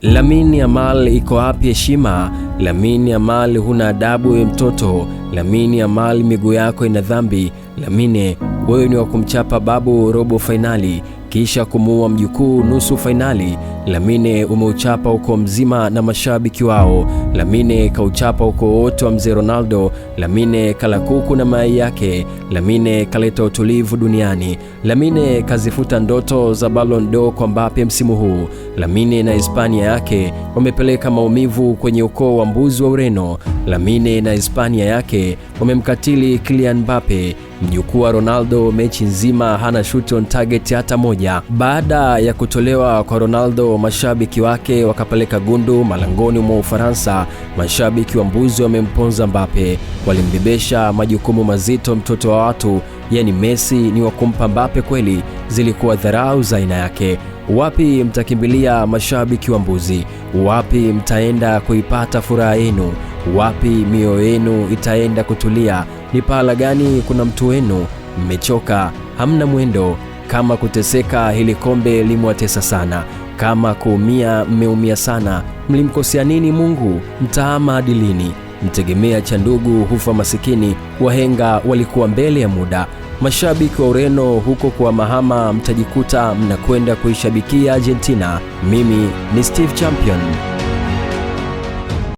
Lamine Yamal, iko wapi heshima? Lamine Yamal, huna adabu ya mtoto. Lamine Yamal, miguu yako ina dhambi. Lamine, wewe ni wa kumchapa babu robo fainali kisha kumuua mjukuu nusu fainali. Lamine, umeuchapa uko mzima na mashabiki wao. Lamine, kauchapa uko wote wa mzee Ronaldo. Lamine, kala kuku na mayai yake. Lamine, kaleta utulivu duniani. Lamine, kazifuta ndoto za Ballon d'Or kwa Mbappe msimu huu. Lamine na Hispania yake wamepeleka maumivu kwenye ukoo wa mbuzi wa Ureno. Lamine na Hispania yake wamemkatili Kylian Mbappe, mjukuu wa Ronaldo. Mechi nzima hana shoot on target hata moja. Baada ya kutolewa kwa Ronaldo, mashabiki wake wakapeleka gundu malangoni mwa Ufaransa. Mashabiki wa mbuzi wamemponza Mbappe, walimbebesha majukumu mazito mtoto wa watu. Yani Messi ni wa kumpa Mbappe kweli? Zilikuwa dharau za aina yake. Wapi mtakimbilia mashabiki wa mbuzi? Wapi mtaenda kuipata furaha yenu? Wapi mioyo yenu itaenda kutulia? Ni pahala gani kuna mtu wenu? Mmechoka, hamna mwendo. Kama kuteseka, hili kombe limewatesa sana. Kama kuumia, mmeumia sana. Mlimkosea nini Mungu? Mtaama hadi lini? Mtegemea cha ndugu hufa masikini. Wahenga walikuwa mbele ya muda. Mashabiki wa Ureno huko kwa mahama, mtajikuta mnakwenda kuishabikia Argentina. Mimi ni Steve Champion.